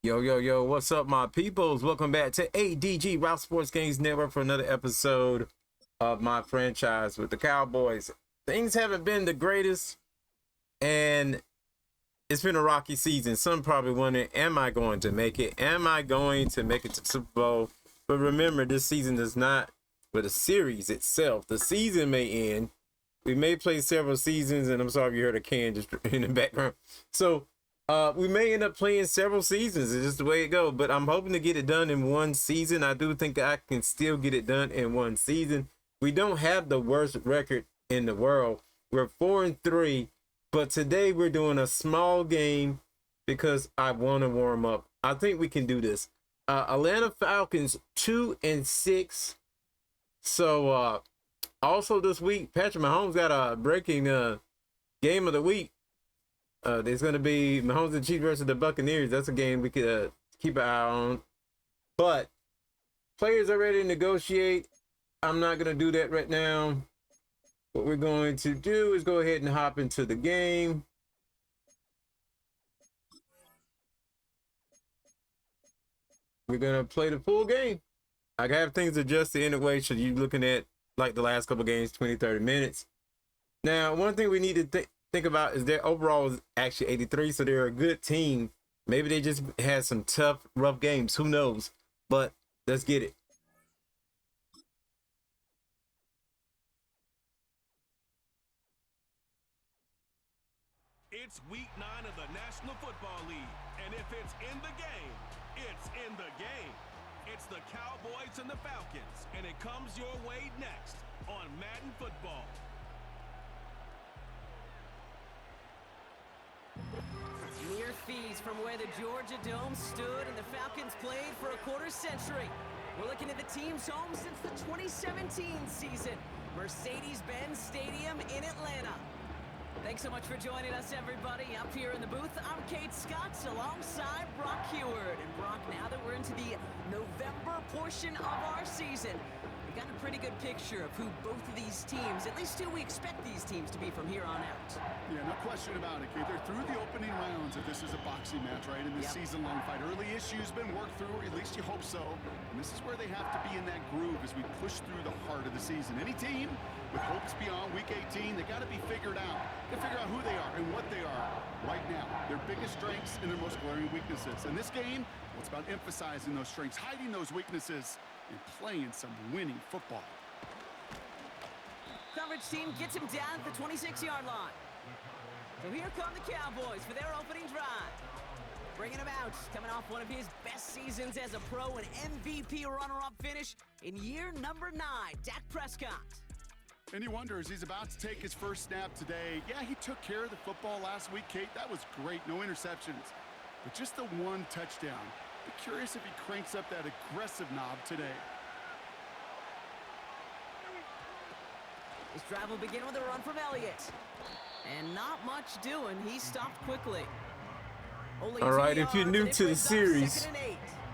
Yo, yo, yo, what's up, my peoples? Welcome back to ADG Route Sports Games Network for another episode of my franchise with the Cowboys. Things haven't been the greatest, and it's been a rocky season. Some probably wondering, am I going to make it? Am I going to make it to the Super Bowl? But remember, this season does not, but the series itself, the season may end. We may play several seasons, and I'm sorry if you heard a can just in the background. So, we may end up playing several seasons. It's just the way it goes. But I'm hoping to get it done in one season. I do think I can still get it done in one season. We don't have the worst record in the world. We're 4-3. But today we're doing a small game because I want to warm up. I think we can do this. Atlanta Falcons 2-6. So also this week, Patrick Mahomes got a breaking game of the week. There's going to be Mahomes and Chiefs versus the Buccaneers. That's a game we could keep an eye on. But players are ready to negotiate. I'm not going to do that right now. What we're going to do is go ahead and hop into the game. We're going to play the full game. I have things adjusted anyway, so you're looking at like the last couple games, 20, 30 minutes. Now, one thing we need to think about is their overall is actually 83, so they're a good team. Maybe they just had some tough, rough games. Who knows? But let's get it. It's week 9 of the National Football League, and if it's in the game, it's in the game. It's the Cowboys and the Falcons, and it comes your way next on Madden Football. Mere fees from where the Georgia Dome stood and the Falcons played for a quarter century. We're looking at the team's home since the 2017 season, Mercedes-Benz Stadium in Atlanta. Thanks so much for joining us, everybody. Up here in the booth, I'm Kate Scotts alongside Brock Heward. And Brock, now that we're into the November portion of our season, we got a pretty good picture of who both of these teams, at least who we expect these teams to be from here on out. Yeah, no question about it, Kate. They're through the opening rounds if this is a boxing match, right? In this season-long fight. Early issues been worked through, or at least you hope so. And this is where they have to be in that groove as we push through the heart of the season. Any team with hopes beyond Week 18, they got to be figured out. They figure out who they are and what they are right now. Their biggest strengths and their most glaring weaknesses. In this game, well, it's about emphasizing those strengths, hiding those weaknesses, and playing some winning football. Coverage team gets him down at the 26-yard line. So here come the Cowboys for their opening drive. Bringing him out, coming off one of his best seasons as a pro, an MVP runner-up finish in year number 9, Dak Prescott. And he wonders, he's about to take his first snap today. Yeah, he took care of the football last week, Kate. That was great, no interceptions. But just the one touchdown. Be curious if he cranks up that aggressive knob today. This drive will begin with a run from Elliott. And not much doing. He stopped quickly. All right, if you're new to the series.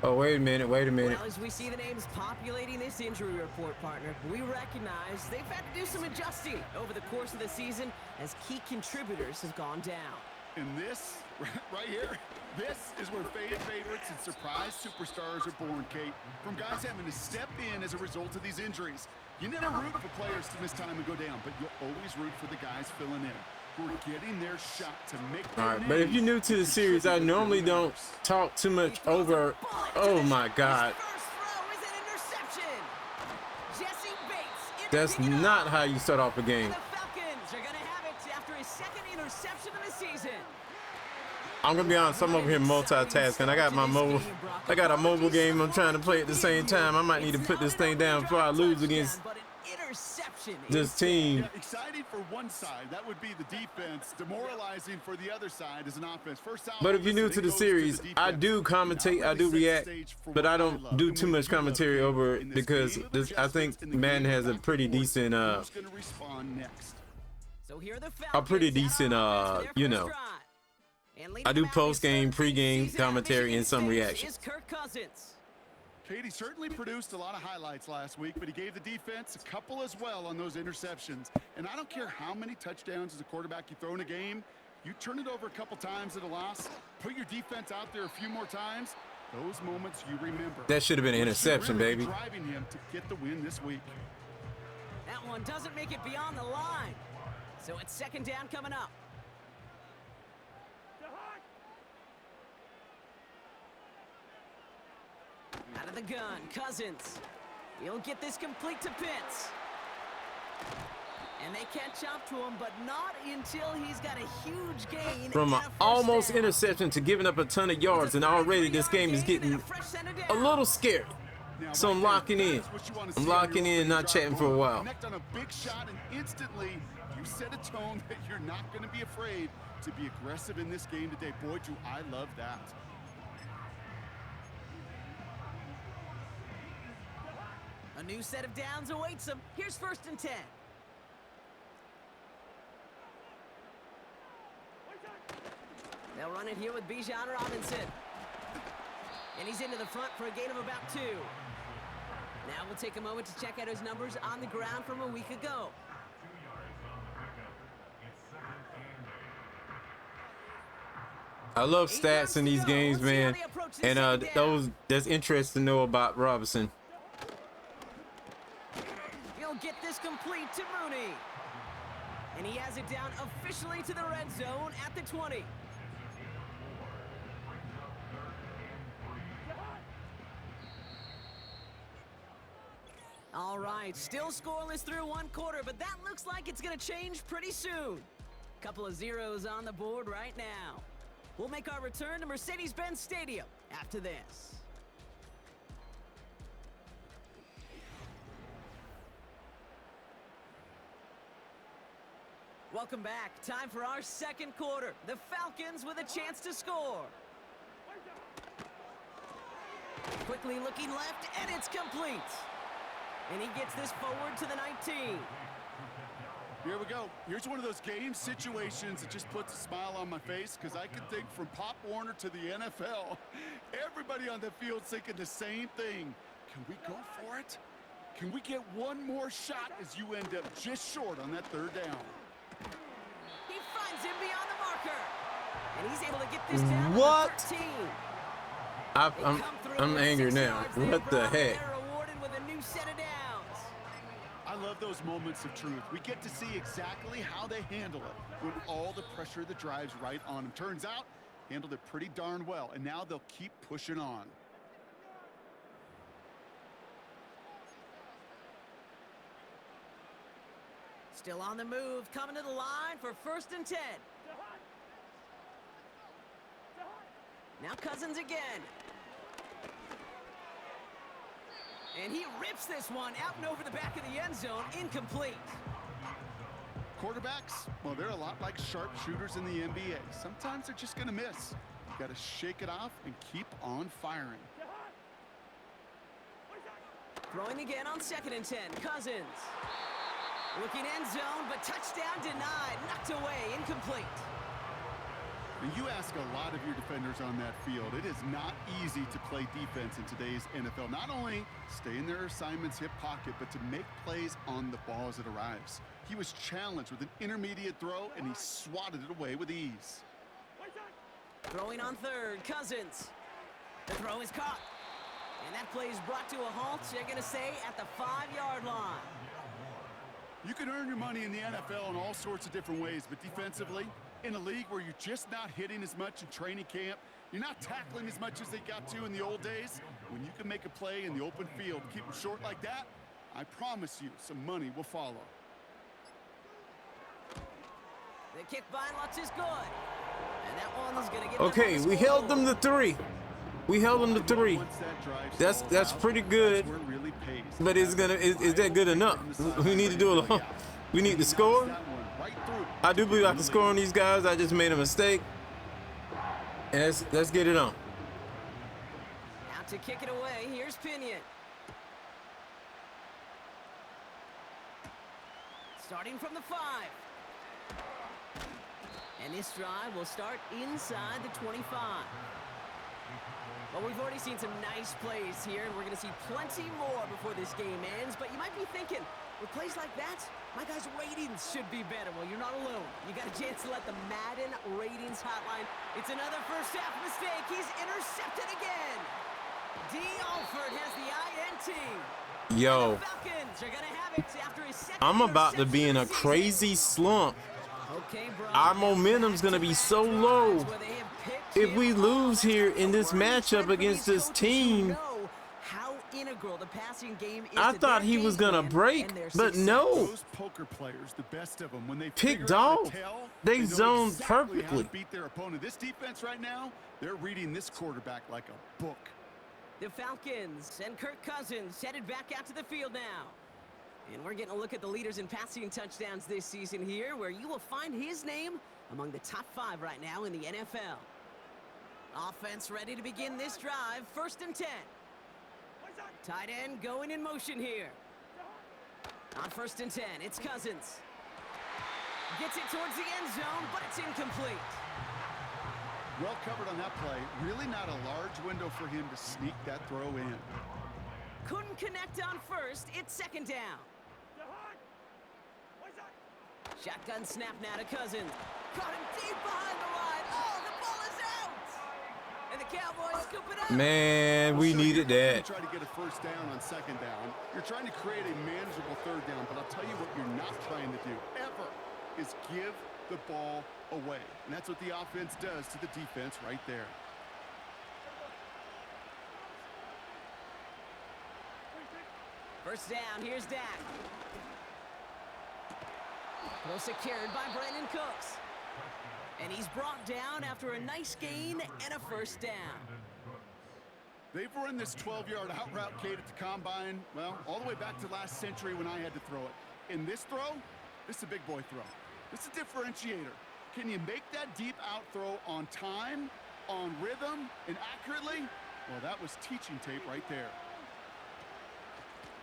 Oh, wait a minute. Well, as we see the names populating this injury report, partner, we recognize they've had to do some adjusting over the course of the season as key contributors have gone down. And this, right here, this is where faded favorites and surprise superstars are born, Kate. From guys having to step in as a result of these injuries. You never root for players to miss time and go down, but you'll always root for the guys filling in. Who are getting their shot to make their All right, but if you're new to the series, I normally don't talk too much over. Oh my God. That's not how you start off a game. The Falcons are going to have it after his second interception of the season. I'm gonna be honest, I'm over here multitasking. I got a mobile game I'm trying to play at the same time. I might need to put this thing down before I lose against this team. Yeah, exciting for one side, that would be the defense. Demoralizing for the other side is an offense. First out, but if you're new to the series, I do commentate, I do react, but I don't do too much commentary over it because I think Madden has a pretty decent, you know, I do post-game, pre-game commentary and some reactions. Katie certainly produced a lot of highlights last week, but he gave the defense a couple as well on those interceptions. And I don't care how many touchdowns as a quarterback you throw in a game, You turn it over a couple times at a loss, put your defense out there a few more times, those moments you remember. That should have been an interception, really baby. Driving him to get the win this week. That one doesn't make it beyond the line. So it's second down coming up. Out of the gun, Cousins. He'll get this complete to Pitts. And they catch up to him, but not until he's got a huge gain. From an almost interception to giving up a ton of yards, and already this game is getting a little scary. So I'm locking in. I'm locking in, not chatting for a while. Connect on a big shot, and instantly you set a tone that you're not going to be afraid to be aggressive in this game today. Boy, do I love that. A new set of downs awaits him. Here's 1st and 10. They'll run it here with Bijan Robinson. And he's into the front for a gain of about 2. Now we'll take a moment to check out his numbers on the ground from a week ago. I love stats in these games, man. And that's interesting to know about Robinson. He'll get this complete to Mooney. And he has it down officially to the red zone at the 20. All right, still scoreless through 1 quarter, but that looks like it's going to change pretty soon. Couple of zeros on the board right now. We'll make our return to Mercedes-Benz Stadium after this. Welcome back. Time for our 2nd quarter. The Falcons with a chance to score. Quickly looking left, and it's complete. And he gets this forward to the 19. Here we go. Here's one of those game situations that just puts a smile on my face, because I can think from Pop Warner to the NFL, everybody on the field thinking the same thing. Can we go for it? Can we get one more shot as you end up just short on that 3rd down? He finds him beyond the marker. And he's able to get this down What? to 13. I'm angry now. What the heck? They're rewarded with a new set of downs. I love those moments of truth. We get to see exactly how they handle it with all the pressure that drives right on them. Turns out, handled it pretty darn well, and now they'll keep pushing on. Still on the move, coming to the line for 1st and 10. Now Cousins again. And he rips this one out and over the back of the end zone, incomplete. Quarterbacks, well, they're a lot like sharpshooters in the NBA. Sometimes they're just going to miss. You got to shake it off and keep on firing. Throwing again on 2nd and 10, Cousins. Looking end zone, but touchdown denied, knocked away, incomplete. And you ask a lot of your defenders on that field. It is not easy to play defense in today's NFL. Not only stay in their assignment's hip pocket, but to make plays on the ball as it arrives. He was challenged with an intermediate throw, and he swatted it away with ease. Throwing on 3rd, Cousins. The throw is caught. And that play is brought to a halt, they're going to say, at the 5-yard line. You can earn your money in the NFL in all sorts of different ways, but defensively, in a league where you're just not hitting as much in training camp, you're not tackling as much as they got to in the old days, when you can make a play in the open field, keep them short like that, I promise you some money will follow. The kick by Lutz is good. And that one is going to get Okay, we held them to 3. We held them to 3. That's pretty good. But is that good enough? We need to do a we need to score. I do believe I can score on these guys. I just made a mistake. And let's get it on. Out to kick it away. Here's Pinion. Starting from the 5. And this drive will start inside the 25. Well, we've already seen some nice plays here, and we're going to see plenty more before this game ends. But you might be thinking, With plays like that, my guys' ratings should be better. Well, you're not alone. You got a chance to let the Madden ratings hotline. It's another first half mistake. He's intercepted again. D. Alford has the INT. Yo, The Falcons are gonna have it after his second I'm about to be in a interception of the crazy slump. season. Okay, bro. Our momentum's gonna be so low. Where they have picked If him we off. lose here in this Word is matchup sent for against these this coaches who team, know how integral the passing game is I to thought their he game was gonna plan break, and their but success. no. Those poker players, the best of them, when they Pick figure out dog. a tell, They know zoned exactly how perfectly. to beat their opponent. This defense right now, they're reading this quarterback like a book. The Falcons and Kirk Cousins headed back out to the field now. And we're getting a look at the leaders in passing touchdowns this season here, where you will find his name among the top 5 right now in the NFL. Offense ready to begin this drive. 1st and 10. Tight end going in motion here. On 1st and 10, it's Cousins. Gets it towards the end zone, but it's incomplete. Well covered on that play. Really not a large window for him to sneak that throw in. Couldn't connect on 1st. It's 2nd down. Shotgun snap now to Cousins. Caught him deep behind the line. Oh, the ball is out! And the Cowboys scoop it up. Man, we So needed you're that. trying to get a 1st down on 2nd down. You're trying to create a manageable 3rd down, but I'll tell you what you're not trying to do ever is give the ball away. And that's what the offense does to the defense right there. First down, here's Dak. Well secured by Brandon Cooks. And he's brought down after a nice gain and a 1st down. They've run this 12-yard out route, Kate, at the combine, well, all the way back to last century when I had to throw it. In this throw, this is a big boy throw. This is a differentiator. Can you make that deep out throw on time, on rhythm, and accurately? Well, that was teaching tape right there.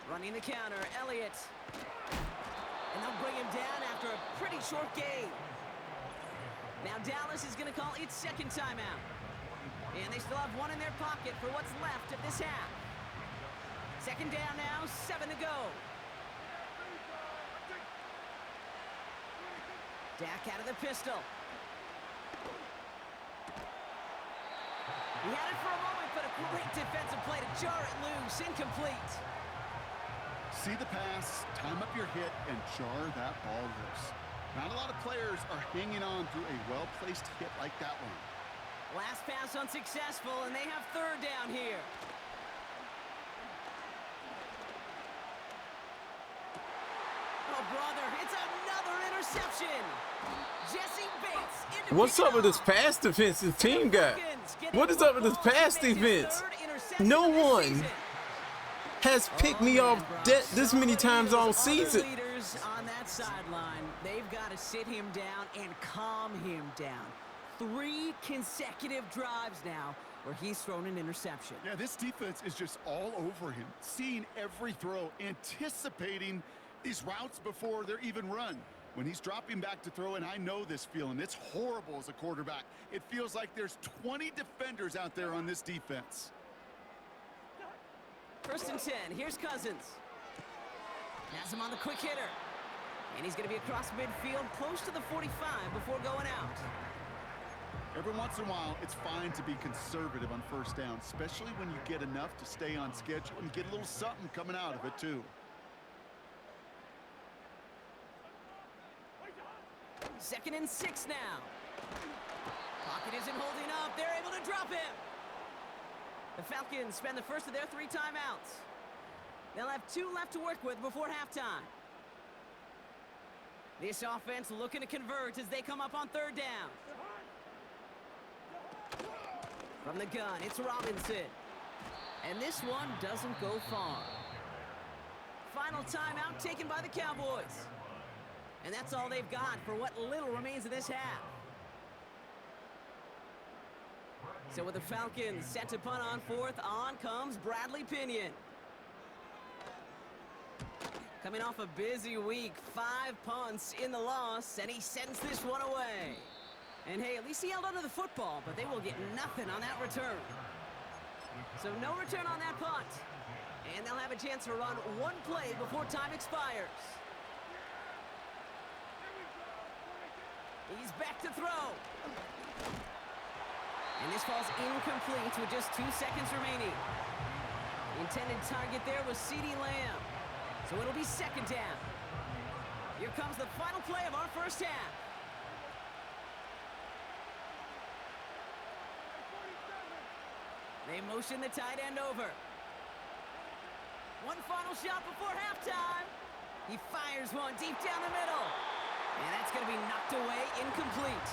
Running the counter, Elliott. And they'll bring him down after a pretty short gain. Now Dallas is going to call its 2nd timeout. And they still have 1 in their pocket for what's left of this half. 2nd down now, 7 to go. Dak out of the pistol. He had it for a moment, but a great defensive play to jar it loose. Incomplete. See the pass, time up your hit, and jar that ball loose. Not a lot of players are hanging on through a well-placed hit like that one. Last pass unsuccessful, and they have 3rd down here. Oh, brother, it's another interception. Jesse Bates. What's up with this pass defense this team got? What is up with this pass defense? No one has picked me off this many times all season. Leaders on that sideline, they've got to sit him down and calm him down. 3 consecutive drives now where he's thrown an interception. Yeah, this defense is just all over him, seeing every throw, anticipating these routes before they're even run. When he's dropping back to throw, and I know this feeling, it's horrible as a quarterback. It feels like there's 20 defenders out there on this defense. 1st and 10, here's Cousins. Has him on the quick hitter. And he's going to be across midfield, close to the 45 before going out. Every once in a while, it's fine to be conservative on 1st down, especially when you get enough to stay on schedule and get a little something coming out of it, too. 2nd and 6 now. Pocket isn't holding up. They're able to drop him. The Falcons spend the first of their 3 timeouts. They'll have 2 left to work with before halftime. This offense looking to convert as they come up on 3rd down. From the gun, it's Robinson. And this one doesn't go far. Final timeout taken by the Cowboys. And that's all they've got for what little remains of this half. So with the Falcons set to punt on 4th, on comes Bradley Pinion. Coming off a busy week, 5 punts in the loss, and he sends this one away. And hey, at least he held onto the football, but they will get nothing on that return. So no return on that punt. And they'll have a chance to run one play before time expires. He's back to throw. And this falls incomplete with just 2 seconds remaining. The intended target there was CeeDee Lamb. So it'll be second down. Here comes the final play of our first half. They motion the tight end over. One final shot before halftime. He fires one deep down the middle. And that's going to be knocked away, incomplete.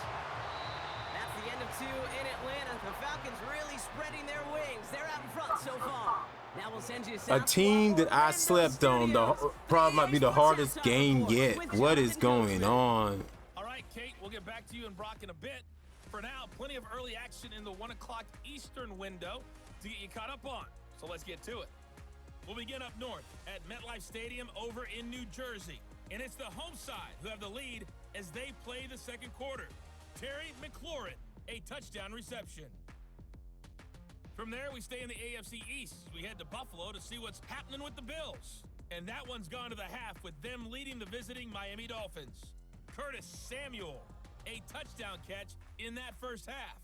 That's the end of 2 in Atlanta. The Falcons really spreading their wings. They're out in front so far. Now we'll send you a team that I slept on. The probably might be the hardest game yet. What is going on? All right, Kate, we'll get back to you and Brock in a bit. For now, plenty of early action in the 1 o'clock Eastern window to get you caught up on. So let's get to it. We'll begin up north at MetLife Stadium over in New Jersey. And it's the home side who have the lead as they play the second quarter. Terry McLaurin, a touchdown reception. From there, we stay in the AFC East. We head to Buffalo to see what's happening with the Bills. And that one's gone to the half with them leading the visiting Miami Dolphins. Curtis Samuel, a touchdown catch in that first half.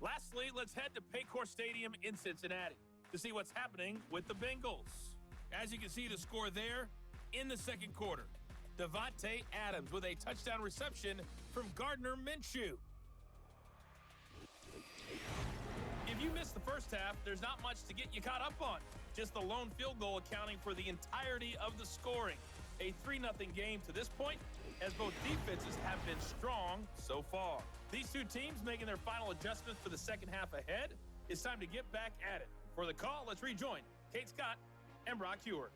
Lastly, let's head to Paycor Stadium in Cincinnati to see what's happening with the Bengals. As you can see, the score there in the second quarter. Devontae Adams with a touchdown reception from Gardner Minshew. If you missed the first half, there's not much to get you caught up on. Just the lone field goal accounting for the entirety of the scoring. A 3-0 game to this point, as both defenses have been strong so far. These two teams making their final adjustments for the second half ahead. It's time to get back at it. For the call, let's rejoin Kate Scott and Brock Hewer.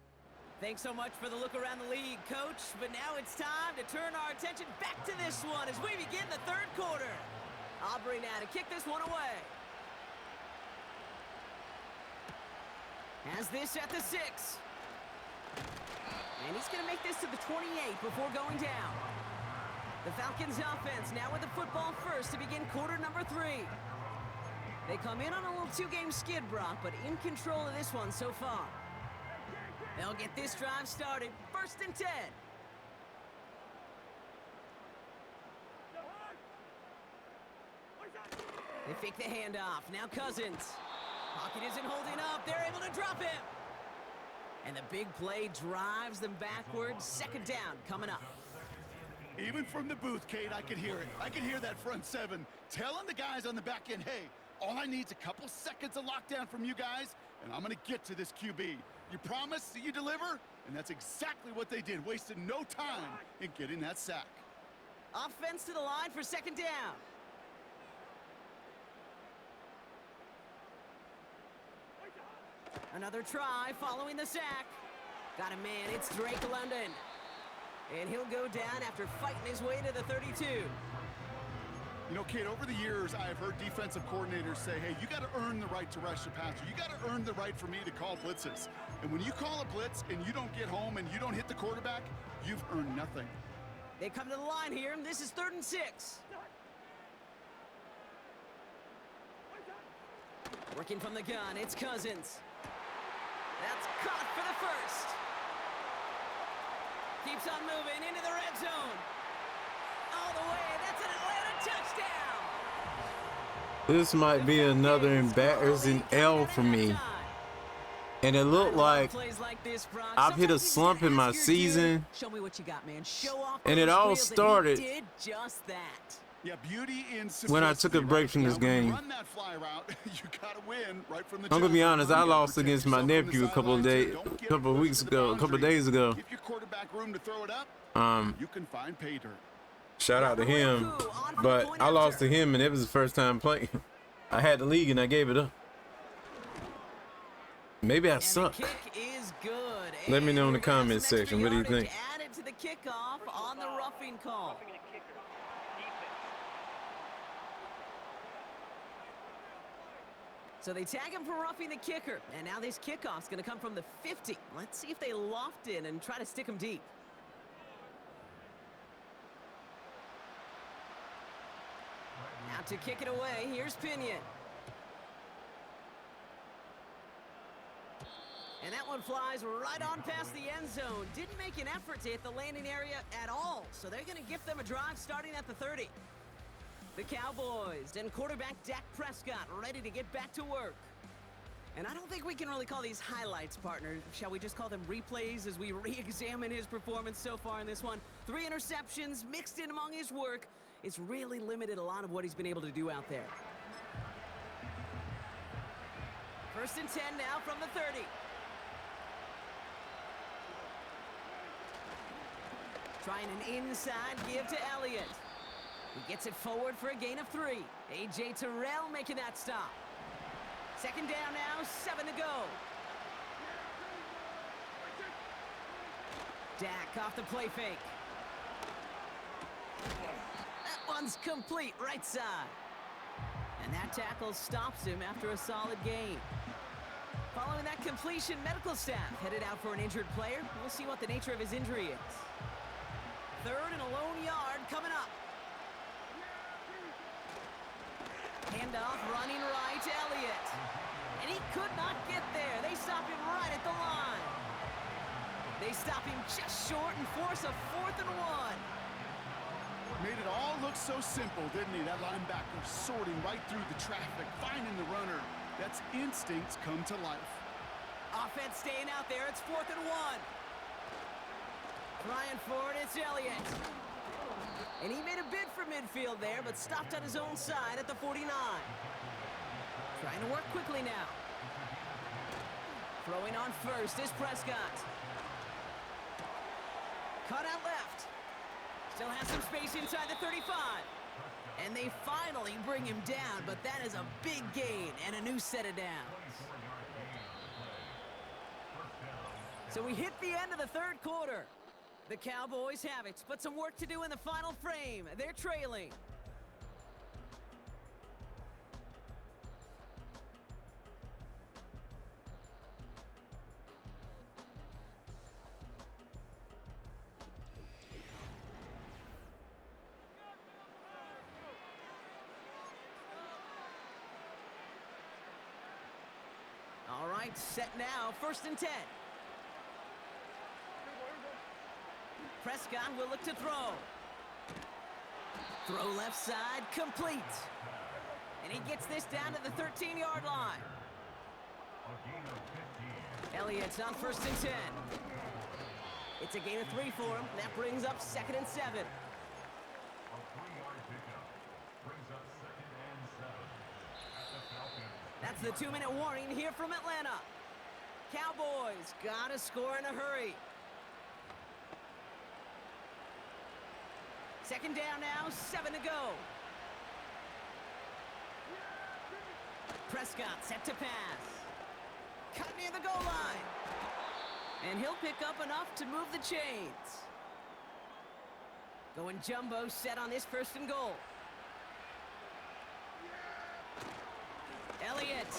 Thanks so much for the look around the league, Coach. But now it's time to turn our attention back to this one as we begin the third quarter. Aubrey now to kick this one away. Has this at the 6. And he's going to make this to the 28 before going down. The Falcons offense now with the football first to begin quarter number 3. They come in on a little 2-game skid, Brock, but in control of this one so far. They'll get this drive started. 1st and 10. They fake the handoff. Now Cousins. Pocket isn't holding up. They're able to drop him. And the big play drives them backwards. 2nd down coming up. Even from the booth, Kate, I could hear it. I could hear that front 7 telling the guys on the back end, hey, all I need is a couple seconds of lockdown from you guys, and I'm going to get to this QB. You promise that you deliver? And that's exactly what they did. Wasted no time in getting that sack. Offense to the line for 2nd down. Another try following the sack. Got a man, it's Drake London. And he'll go down after fighting his way to the 32. You know, Kate, over the years, I've heard defensive coordinators say, hey, you got to earn the right to rush the passer. You got to earn the right for me to call blitzes. And when you call a blitz and you don't get home and you don't hit the quarterback, you've earned nothing. They come to the line here, and this is 3rd and 6. Working from the gun, it's Cousins. That's caught for the 1st. Keeps on moving into the red zone. All the way, that's an Atlanta touchdown. This might be another embarrassing L for me. And it looked like I've hit a slump in my season. Show me what you got, man. Show off. And it all started did just that. Yeah, beauty in when I took a break from this game. Run that fly route, you gotta win right from the I'm gonna be jump. honest, I lost against my nephew a couple of days ago. Give your quarterback room to throw it up. You can find pay dirt. Shout out to him, but I lost to him, and it was the first time playing. I had the league and I gave it up. Maybe I suck. Let me know in the comment section. What do you think? Added to the kickoff on the roughing call. So they tag him for roughing the kicker. And now this kickoff's going to come from the 50. Let's see if they loft in and try to stick him deep. Now to kick it away, here's Pinion. That one flies right on past the end zone. Didn't make an effort to hit the landing area at all, so they're going to gift them a drive starting at the 30. The Cowboys and quarterback Dak Prescott ready to get back to work. And I don't think we can really call these highlights, partner. Shall we just call them replays as we re-examine his performance so far in this one? 3 interceptions mixed in among his work. It's really limited a lot of what he's been able to do out there. 1st and 10 now from the 30. Trying an inside give to Elliott. He gets it forward for a gain of 3. A.J. Terrell making that stop. 2nd down now, 7 to go. Dak off the play fake. That one's complete, right side. And that tackle stops him after a solid gain. Following that completion, medical staff headed out for an injured player. We'll see what the nature of his injury is. 3rd and a lone yard coming up. Handoff running right to Elliott. And he could not get there. They stop him right at the line. They stop him just short and force a 4th and 1. Made it all look so simple, didn't he? That linebacker sorting right through the traffic, finding the runner. That's instincts come to life. Offense staying out there. It's 4th and 1. Trying for it, it's Elliott. And he made a bid for midfield there, but stopped on his own side at the 49. Trying to work quickly now. Throwing on first is Prescott. Cut out left. Still has some space inside the 35. And they finally bring him down, but that is a big gain and a new set of downs. So we hit the end of the 3rd quarter. The Cowboys have it, but some work to do in the final frame. They're trailing. All right, set now, 1st and 10. Prescott will look to throw. Throw left side, complete. And he gets this down to the 13-yard line. Elliott's on 1st and 10. It's a gain of 3 for him. That brings up 2nd and 7. That's the 2-minute warning here from Atlanta. Cowboys gotta score in a hurry. 2nd down now, 7 to go. Prescott set to pass. Cut near the goal line. And he'll pick up enough to move the chains. Going jumbo set on this 1st and goal. Elliott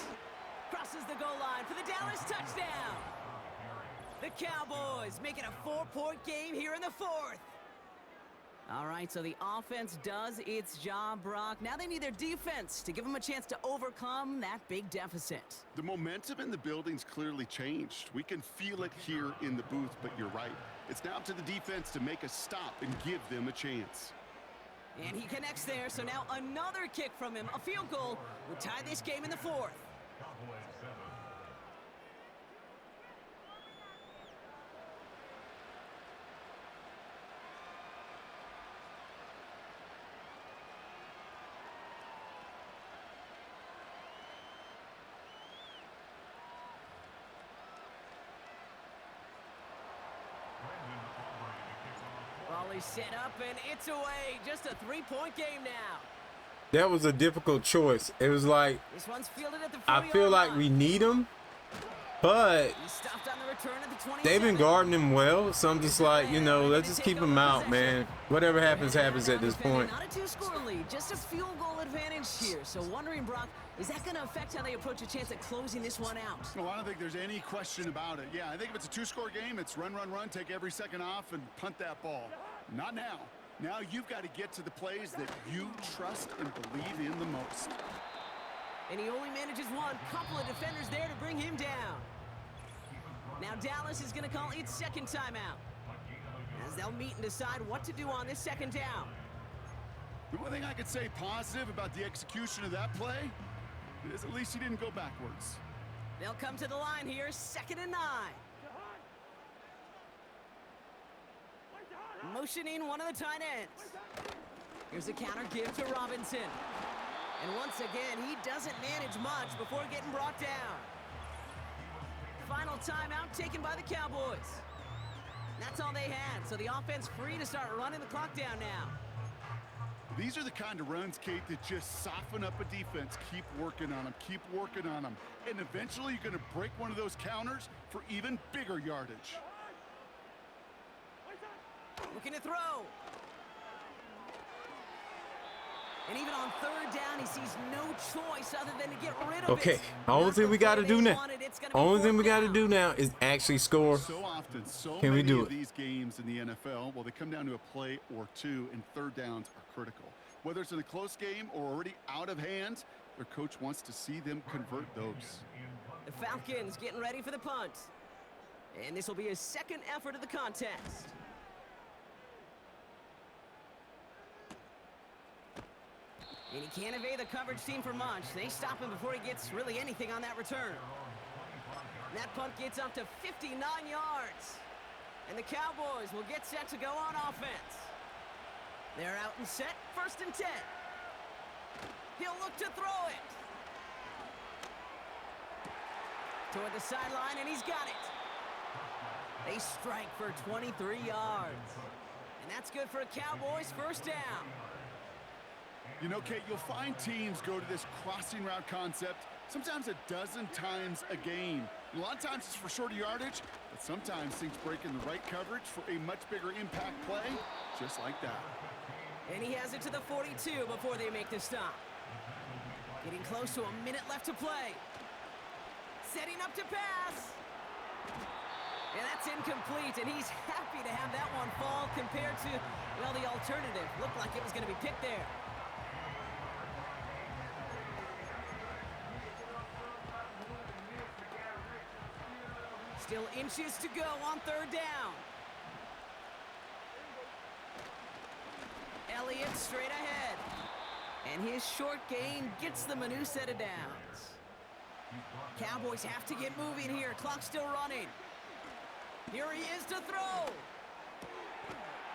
crosses the goal line for the Dallas touchdown. The Cowboys making a 4-point game here in the 4th. All right, so the offense does its job, Brock. Now they need their defense to give them a chance to overcome that big deficit. The momentum in the building's clearly changed. We can feel it here in the booth, but you're right. It's now up to the defense to make a stop and give them a chance. And he connects there, so now another kick from him. A field goal would tie this game in the 4th. Volley set up, and it's away. Just a 3-point game now. That was a difficult choice. It was like, This one's fielded at the I feel like line. we need him, but He stopped on the return at the 27. they've been guarding him well. So I'm just like, you know, let's just keep him out, man. Whatever happens, happens at this point. Not a 2-score lead, just a field goal advantage here. So wondering, Brock, is that going to affect how they approach a chance at closing this one out? No, I don't think there's any question about it. Yeah, I think if it's a 2-score game, it's run, run, run, take every second off, and punt that ball. Not now. Now you've got to get to the plays that you trust and believe in the most. And he only manages one. Couple of defenders there to bring him down. Now Dallas is going to call its second timeout, as they'll meet and decide what to do on this second down. The one thing I could say positive about the execution of that play is at least he didn't go backwards. They'll come to the line here, 2nd and 9. Motioning one of the tight ends. Here's a counter give to Robinson. And once again, he doesn't manage much before getting brought down. Final timeout taken by the Cowboys. That's all they had, so the offense free to start running the clock down now. These are the kind of runs, Kate, that just soften up a defense. Keep working on them, keep working on them. And eventually you're going to break one of those counters for even bigger yardage. Looking to throw. And even on 3rd down, he sees no choice other than to get rid of it. Okay, only thing we got to do now. Only thing we got to do now is actually score. So often, so Can we many do of it? these games in the NFL, well, they come down to a play or two, and 3rd downs are critical. Whether it's in a close game or already out of hand, their coach wants to see them convert those. The Falcons getting ready for the punt. And this will be his 2nd effort of the contest. And he can't evade the coverage team for much. They stop him before he gets really anything on that return. And that punt gets up to 59 yards. And the Cowboys will get set to go on offense. They're out and set, 1st and 10. He'll look to throw it. Toward the sideline, and he's got it. They strike for 23 yards. And that's good for a Cowboys 1st down. You know, Kate, you'll find teams go to this crossing route concept sometimes a dozen times a game. And a lot of times it's for shorter yardage, but sometimes things break in the right coverage for a much bigger impact play, just like that. And he has it to the 42 before they make the stop. Getting close to a minute left to play. Setting up to pass. And that's incomplete, and he's happy to have that one fall compared to, well, the alternative. Looked like it was going to be picked there. Still inches to go on 3rd down. Elliott straight ahead. And his short gain gets them a new set of downs. Cowboys have to get moving here. Clock's still running. Here he is to throw.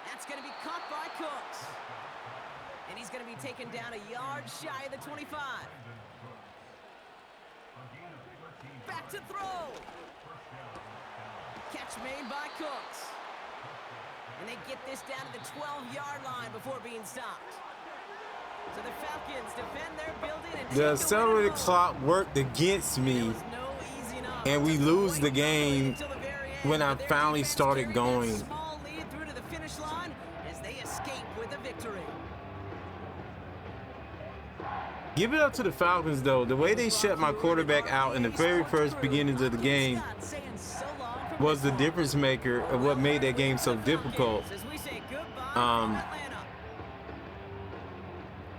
That's going to be caught by Cooks. And he's going to be taken down a yard shy of the 25. Back to throw. Catch made by Cooks. And they get this down to the 12-yard line before being stopped. So the Falcons defend their building and The accelerated clock worked against me, and we lose the game when I finally started going. Small lead through to the finish line as they escape with a victory. Give it up to the Falcons, though. The way they shut my quarterback out in the very first beginnings of the game was the difference maker of what made that game so difficult.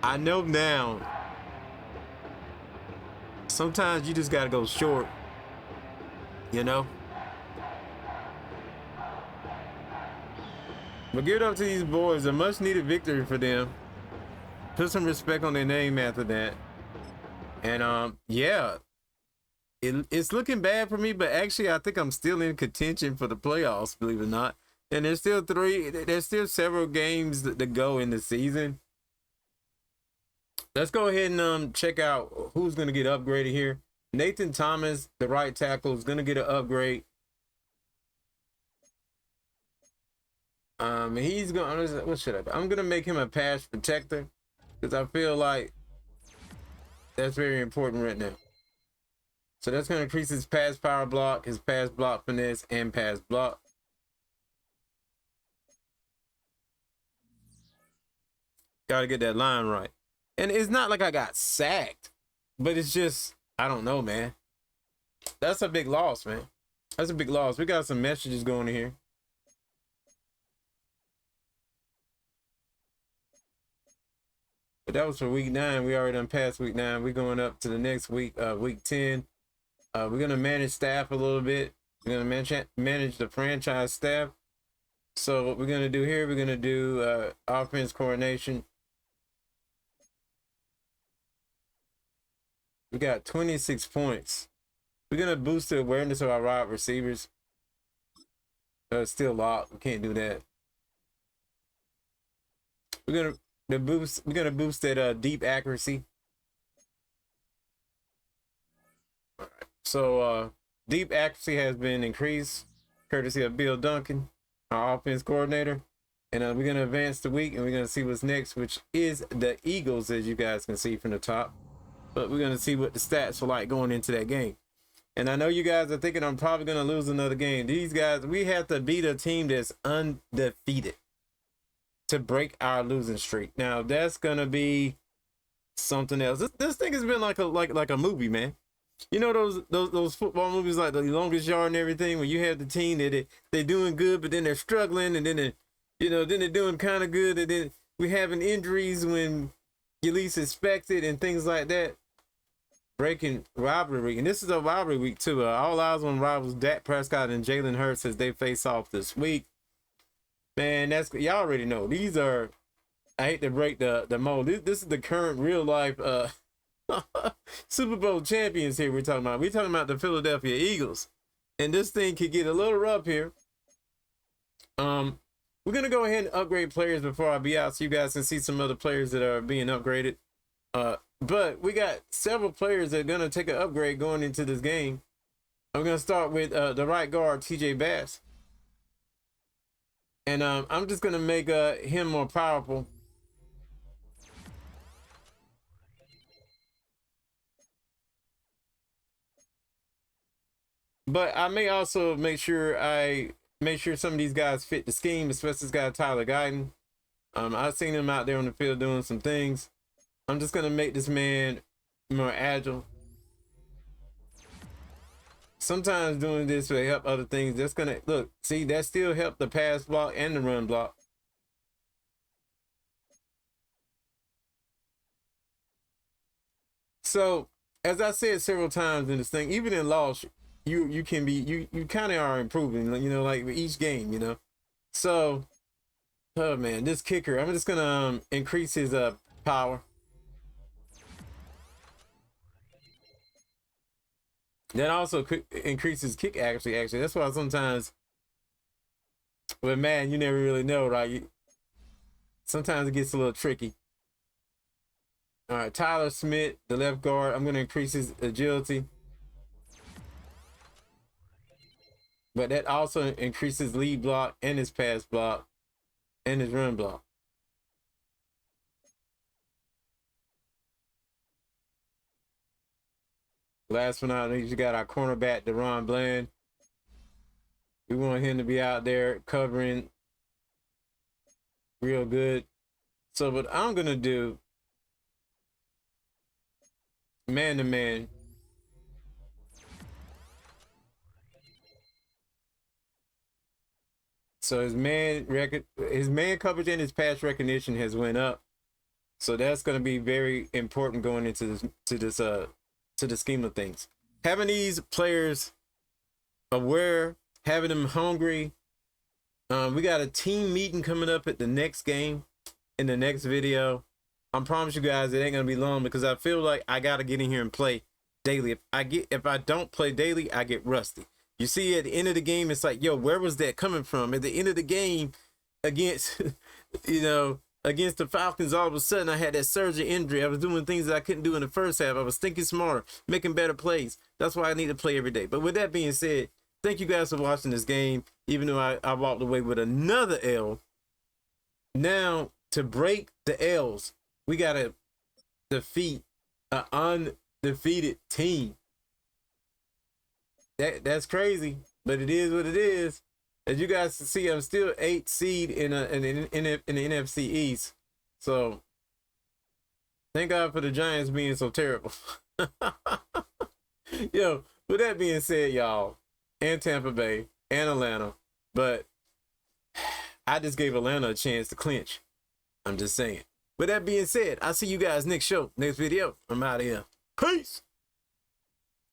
I know now, sometimes you just got to go short, you know? But give it up to these boys. A much-needed victory for them. Put some respect on their name after that. And, yeah. It's looking bad for me, but actually I think I'm still in contention for the playoffs, believe it or not. And there's still several games to go in the season. Let's go ahead and check out who's going to get upgraded here. Nathan Thomas, the right tackle, is going to get an upgrade. He's going to, what should I do? I'm going to make him a pass protector because I feel like that's very important right now. So that's going to increase his pass power block, his pass block finesse, and pass block. Got to get that line right. And it's not like I got sacked, but it's just, I don't know, man. That's a big loss, man. That's a big loss. We got some messages going in here. But that was for week 9. We already done passed week 9. We're going up to the next week, week 10. We're going to manage staff a little bit. We're gonna manage the franchise staff. So what we're gonna do here, we're gonna do offense coordination. We got 26 points. We're gonna boost the awareness of our wide receivers. Still locked. We can't do that. We're gonna boost that deep accuracy. All right. So deep accuracy has been increased, courtesy of Bill Duncan, our offense coordinator. And we're gonna advance the week, and we're gonna see what's next, which is the Eagles, as you guys can see from the top. But we're gonna see what the stats are like going into that game. And I know you guys are thinking I'm probably going to lose another game. These guys, we have to beat a team that's undefeated to break our losing streak. Now, that's going to be something else. This thing has been like a movie, man. You know those football movies like The Longest Yard and everything, where you have the team that they're doing good, but then they're struggling, and then then they're doing kind of good, and then we're having injuries when you least expect it and things like that. Breaking rivalry week, and this is a rivalry week too. All eyes on rivals Dak Prescott and Jalen Hurts as they face off this week. Man, that's, y'all already know. These are, I hate to break the mold. This is the current real life Super Bowl champions here we're talking about. We're talking about the Philadelphia Eagles, and this thing could get a little rough here. We're gonna go ahead and upgrade players before I be out, so you guys can see some other players that are being upgraded. But we got several players that are going to take an upgrade going into this game. I'm going to start with the right guard, TJ Bass. And I'm just going to make him more powerful. But I may also make sure some of these guys fit the scheme, especially this guy, Tyler Guyton. I've seen him out there on the field doing some things. I'm just going to make this man more agile. Sometimes doing this will help other things. That's going to, look, see, that still helped the pass block and the run block. So, as I said several times in this thing, even in loss, you can be, you kind of are improving, like with each game, So, oh man, this kicker, I'm just going to increase his power. That also increases kick accuracy. Actually, that's why sometimes with Madden, you never really know, right? Sometimes it gets a little tricky. All right, Tyler Smith, the left guard. I'm going to increase his agility, but that also increases lead block and his pass block and his run block. Last but not least, you got our cornerback, DaRon Bland. We want him to be out there covering real good. So what I'm going to do, man-to-man. So his man coverage and his pass recognition has went up. So that's going to be very important going into the scheme of things. Having these players aware, having them hungry. We got a team meeting coming up at the next game, in the next video. I promise you guys it ain't gonna be long, because I feel like I gotta get in here and play daily. If I don't play daily, I get rusty. You see, at the end of the game, it's like, yo, where was that coming from? At the end of the game, against against the Falcons, all of a sudden I had that surgery injury. I was doing things that I couldn't do in the first half. I was thinking smarter, making better plays. That's why I need to play every day. But with that being said, thank you guys for watching this game, even though I walked away with another L. Now, to break the L's, we got to defeat an undefeated team. That's crazy, but it is what it is. As you guys can see, I'm still 8th seed in the NFC East. So, thank God for the Giants being so terrible. Yo, with that being said, y'all, and Tampa Bay, and Atlanta, but I just gave Atlanta a chance to clinch. I'm just saying. With that being said, I'll see you guys next video. I'm out of here. Peace.